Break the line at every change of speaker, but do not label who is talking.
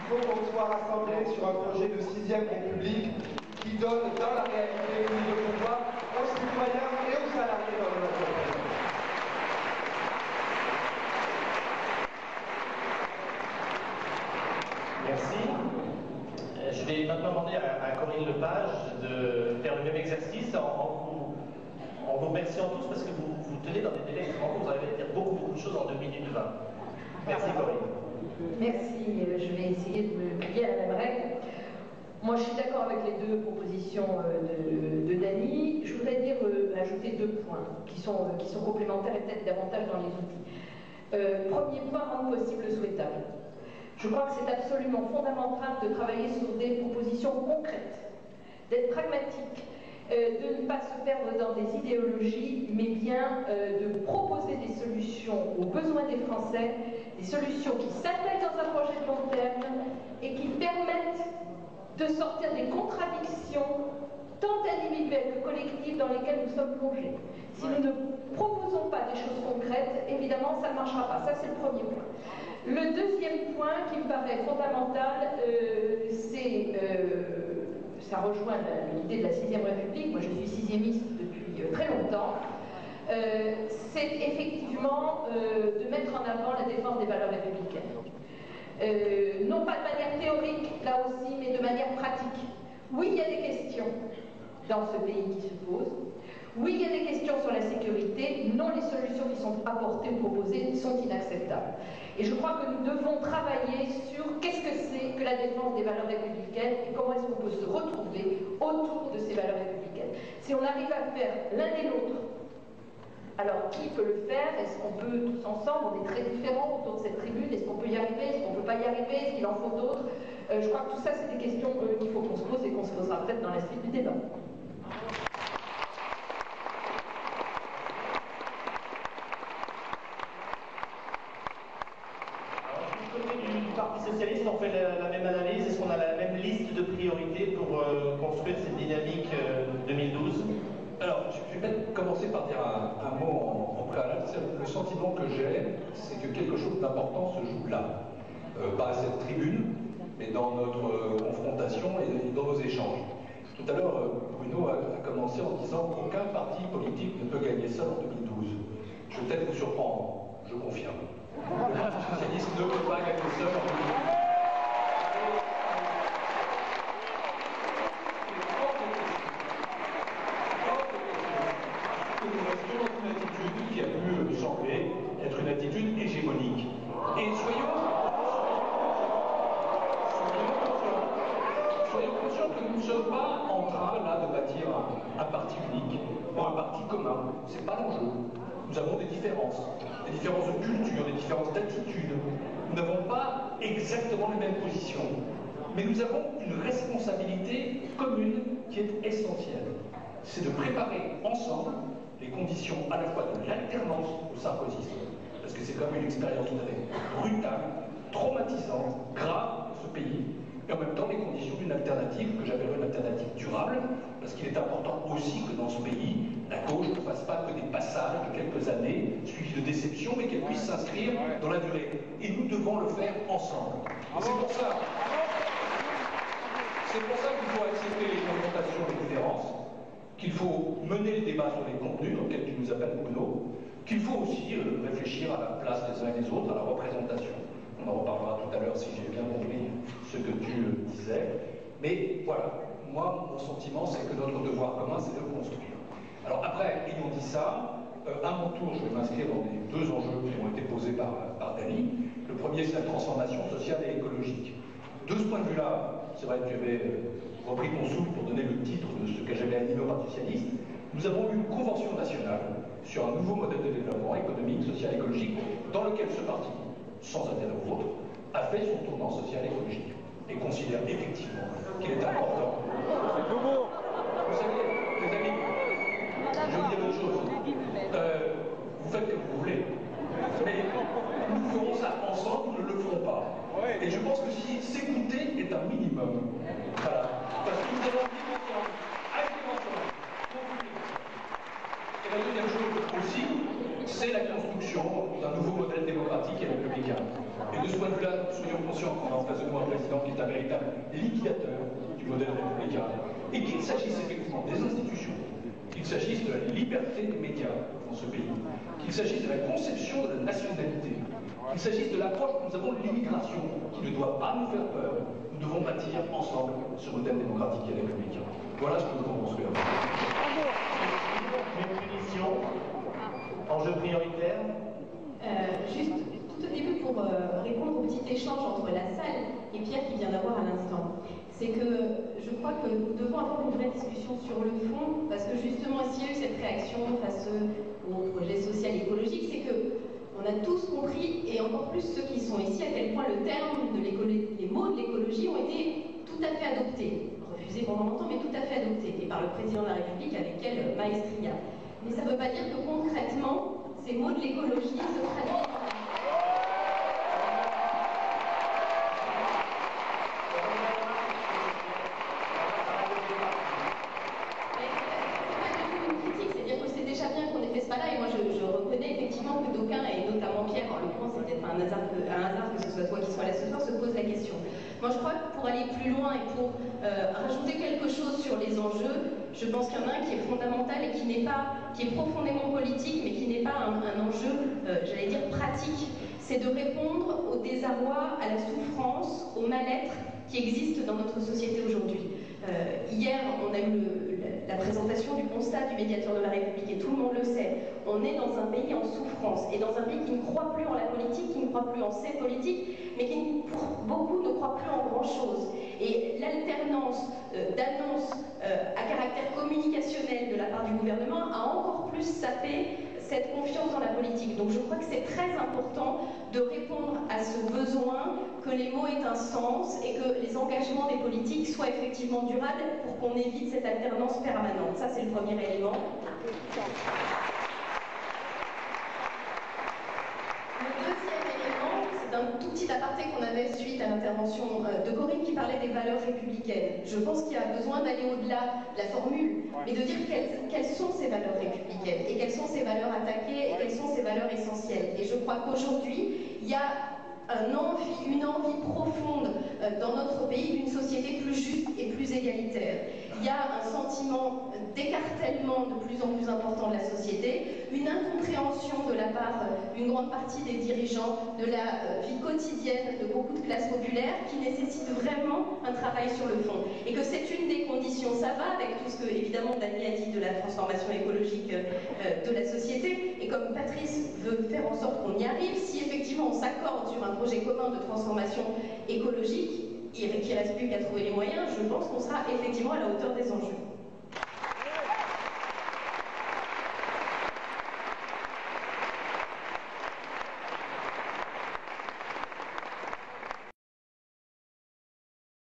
faut qu'on soit rassemblés sur un projet de 6e République qui donne dans la réalité plus de pouvoir aux citoyens et aux salariés dans les entreprises.
Merci. Je vais maintenant demander à Corinne Lepage de faire le même exercice en vous remerciant tous parce que vous tenez dans des délais extrêmement courts. Vous allez dire beaucoup de choses en 2 minutes 20. Merci Corinne.
Merci, je vais essayer de me plier à la même règle. Moi je suis d'accord avec les deux propositions de Dany. Je voudrais ajouter 2 points qui sont complémentaires et peut-être davantage dans les outils. Premier point, rendre possible le souhaitable. Je crois que c'est absolument fondamental de travailler sur des propositions concrètes, d'être pragmatique, de ne pas se perdre dans des idéologies, mais bien de proposer des solutions aux besoins des Français, des solutions qui s'intègrent dans un projet de long terme et qui permettent de sortir des contradictions tant individuelles que collectives dans lesquelles nous sommes plongés. Si nous ne proposons pas des choses concrètes, évidemment, ça ne marchera pas. Ça, c'est le premier point. Le deuxième point qui me paraît fondamental, ça rejoint l'idée de la 6e République. Moi, je suis 6e-iste depuis très longtemps. C'est effectivement de mettre en avant la défense des valeurs républicaines. Non pas de manière théorique, là aussi, mais de manière pratique. Oui, il y a des questions dans ce pays qui se posent. Oui, il y a des questions sur la sécurité. Non, les solutions qui sont apportées ou proposées sont inacceptables. Et je crois que nous devons travailler sur qu'est-ce que c'est que la défense des valeurs républicaines et comment est-ce qu'on peut se retrouver autour de ces valeurs républicaines. Si on arrive à faire l'un et l'autre, alors qui peut le faire? Est-ce qu'on peut tous ensemble? On est très différents autour de cette tribune. Est-ce qu'on peut y arriver? Est-ce qu'on ne peut pas y arriver? Est-ce qu'il en faut d'autres? Je crois que tout ça, c'est des questions qu'il faut qu'on se pose et qu'on se posera peut-être dans la suite du débat.
Parti socialiste, on fait la même analyse. Est-ce qu'on a la même liste de priorités pour construire cette dynamique 2012?
Alors, je vais peut-être commencer par dire un mot en préalable. Le sentiment que j'ai, c'est que quelque chose d'important se joue là. Pas à cette tribune, mais dans notre confrontation et dans nos échanges. Tout à l'heure, Bruno a commencé en disant qu'aucun parti politique ne peut gagner seul en 2012. Je vais peut-être vous surprendre, je confirme. Le Parti socialiste ne peut pas gagner seul en 2012. Nous restons dans une attitude qui a pu sembler être une attitude hégémonique. Et soyons conscients que nous ne sommes pas en train là de bâtir un parti unique ou un parti commun. C'est pas l'enjeu. Nous avons des différences de culture, des différences d'attitude. Nous n'avons pas exactement les mêmes positions, mais nous avons une responsabilité commune qui est essentielle. C'est de préparer ensemble les conditions à la fois de l'alternance au sarkozysme, parce que c'est comme une expérience très brutale, traumatisante, grave pour ce pays, et en même temps les conditions d'une alternative que j'appellerais une alternative durable, parce qu'il est important aussi que dans ce pays, la gauche ne fasse pas que des passages de quelques années, suivis de déceptions, mais qu'elle puisse s'inscrire dans la durée. Et nous devons le faire ensemble. Et c'est pour ça qu'il faut accepter les confrontations et les différences, qu'il faut mener le débat sur les contenus, dans lesquels tu nous appelles Bruno, qu'il faut aussi réfléchir à la place des uns et des autres, à la représentation. On en reparlera tout à l'heure si j'ai bien compris ce que tu disais. Mais voilà, moi, mon sentiment, c'est que notre devoir commun, c'est de construire. Alors après, ayant dit ça, à mon tour, je vais m'inscrire dans les 2 enjeux qui ont été posés par Dany. Le premier, c'est la transformation sociale et écologique. De ce point de vue-là, c'est vrai que tu avais repris ton souffle pour donner le titre de ce que j'avais animé au Parti socialiste. Nous avons eu une convention nationale sur un nouveau modèle de développement économique, social et écologique, dans lequel ce parti, sans intérêt au vôtre, a fait son tournant social et écologique et considère effectivement qu'il est important. Vous savez, les amis, je vais vous dire une chose. Vous faites comme vous voulez, mais nous ferons ça ensemble, nous ne le ferons pas. Et je pense que si s'écouter est un minimum, voilà, parce que nous allons vivre ensemble, agir ensemble, et la deuxième chose aussi, c'est la construction d'un nouveau modèle démocratique et républicain. Et de ce point de vue-là, soyons conscients qu'on a en face de nous un président qui est un véritable liquidateur du modèle républicain, et qu'il s'agisse effectivement des institutions, qu'il s'agisse de la liberté des médias dans ce pays, qu'il s'agisse de la conception de la nationalité, qu'il s'agisse de l'approche que nous avons de l'immigration, qui ne doit pas nous faire peur. Nous devons bâtir ensemble ce modèle démocratique et républicain. Voilà ce que nous devons construire.
Une punition, enjeu prioritaire.
Juste tout au début pour répondre au petit échange entre la salle et Pierre qui vient d'avoir à l'instant. C'est que je crois que nous devons avoir une vraie discussion sur le fond, parce que justement, s'il y a eu cette réaction face au projet social et écologique, c'est que on a tous compris, et encore plus ceux qui sont ici, à quel point le terme de les mots de l'écologie ont été tout à fait adoptés. Refusés pendant longtemps, mais tout à fait adoptés, et par le président de la République avec quelle maestria. Mais ça ne veut pas dire que concrètement, ces mots de l'écologie se traduisent. Un hasard que ce soit toi qui sois là ce soir, se pose la question. Moi, je crois que pour aller plus loin et pour rajouter quelque chose sur les enjeux, je pense qu'il y en a un qui est fondamental et qui est profondément politique, mais qui n'est pas un enjeu, j'allais dire, pratique. C'est de répondre au désarroi, à la souffrance, au mal-être qui existe dans notre société aujourd'hui. Hier, on a eu la présentation du constat du médiateur de la République, et tout le monde le sait. On est dans un pays en souffrance, et dans un pays qui ne croit plus en la politique, qui ne croit plus en ses politiques, mais qui, pour beaucoup, ne croit plus en grand-chose. Et l'alternance d'annonces à caractère communicationnel de la part du gouvernement a encore plus sapé cette confiance dans la politique. Donc je crois que c'est très important de répondre à ce besoin, que les mots aient un sens et que les engagements des politiques soient effectivement durables pour qu'on évite cette alternance permanente. Ça, c'est le premier élément. Le deuxième élément, c'est un tout petit aparté qu'on avait suite à l'intervention de Corinne qui parlait des valeurs républicaines. Je pense qu'il y a besoin d'aller au-delà de la formule, mais de dire quelles sont ces valeurs républicaines et quelles sont ces valeurs attaquées et quelles sont ces valeurs essentielles. Et je crois qu'aujourd'hui, il y a une envie profonde dans notre pays d'une société plus juste et plus égalitaire. Il y a un sentiment d'écartèlement de plus en plus important de la société, une incompréhension de la part d'une grande partie des dirigeants de la vie quotidienne de beaucoup de classes populaires qui nécessite vraiment un travail sur le fond. Et que c'est une des conditions, ça va avec tout ce que évidemment Dany a dit de la transformation écologique de la société, et comme Patrice veut faire en sorte qu'on y arrive, si effectivement on s'accorde sur un projet commun de transformation écologique, et qu'il ne reste plus qu'à trouver les moyens, je pense qu'on sera effectivement à la hauteur des enjeux.